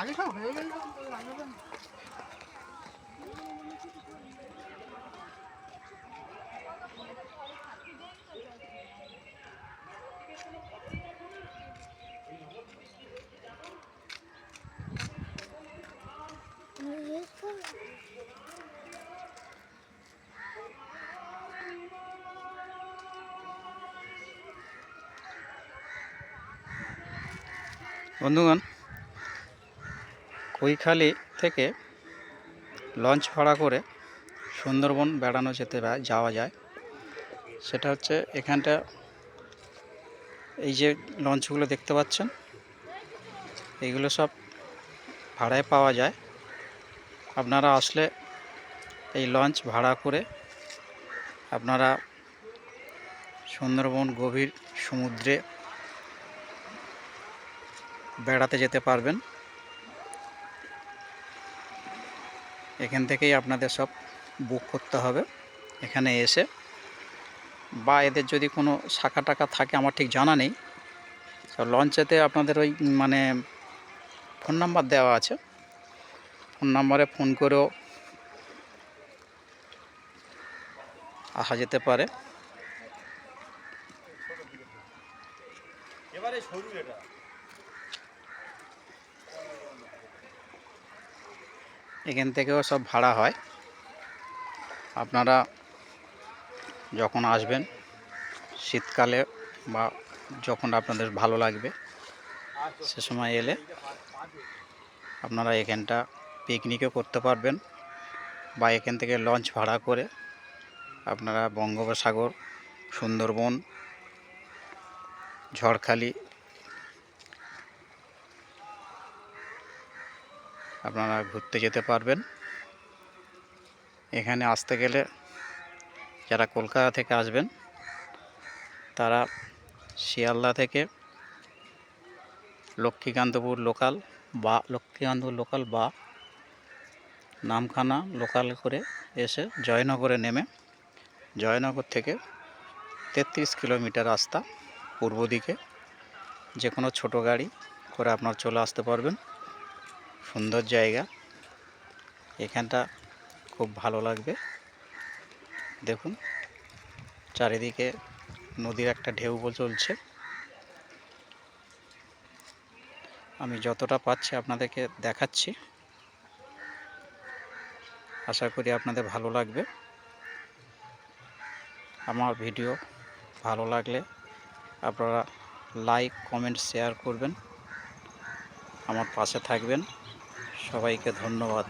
আগে সব হয়ে গেল। বন্ধুগণ, কৈখালি থেকে লঞ্চ ভাড়া করে সুন্দরবন বেড়ানো যাওয়া যায়। সেটা হচ্ছে এখানটা এই যে লঞ্চগুলো দেখতে পাচ্ছেন, এইগুলো সব ভাড়ায় পাওয়া যায়। আপনারা আসলে এই লঞ্চ ভাড়া করে আপনারা সুন্দরবন গভীর সমুদ্রে বেড়াতে যেতে পারবেন। এখান থেকেই আপনাদের সব বুক করতে হবে এখানে এসে, বা এদের যদি কোনো শাখা টাকা থাকে আমার ঠিক জানা নেই। সব লঞ্চেতে আপনাদের ওই মানে ফোন নাম্বার দেওয়া আছে, ফোন নাম্বারে ফোন করেও আসা যেতে পারে। এখান থেকেও সব ভাড়া হয়। আপনারা যখন আসবেন শীতকালে বা যখন আপনাদের ভালো লাগবে সে সময় এলে আপনারা এখানটা পিকনিকও করতে পারবেন, বা এখান থেকে লঞ্চ ভাড়া করে আপনারা বঙ্গোপসাগর, সুন্দরবন, ঝড়খালি আপনারা ঘুরতে যেতে পারবেন। এখানে আসতে গেলে যারা কলকাতা থেকে আসবেন তারা শিয়ালদা থেকে লক্ষ্মীকান্তপুর লোকাল বা নামখানা লোকাল করে এসে জয়নগরে নেমে জয়নগর থেকে 33 কিলোমিটার রাস্তা পূর্ব দিকে যে কোনো ছোটো গাড়ি করে আপনার চলে আসতে পারবেন। সুন্দর জায়গা, এখানটা খুব ভালো লাগবে। দেখুন চারিদিকে নদীর একটা ঢেউ চলছে। আমি যতটা পাচ্ছি আপনাদেরকে দেখাচ্ছি, আশা করি আপনাদের ভালো লাগবে। আমার ভিডিও ভালো লাগলে আপনারা লাইক, কমেন্ট, শেয়ার করবেন, আমার পাশে থাকবেন। সবাইকে ধন্যবাদ।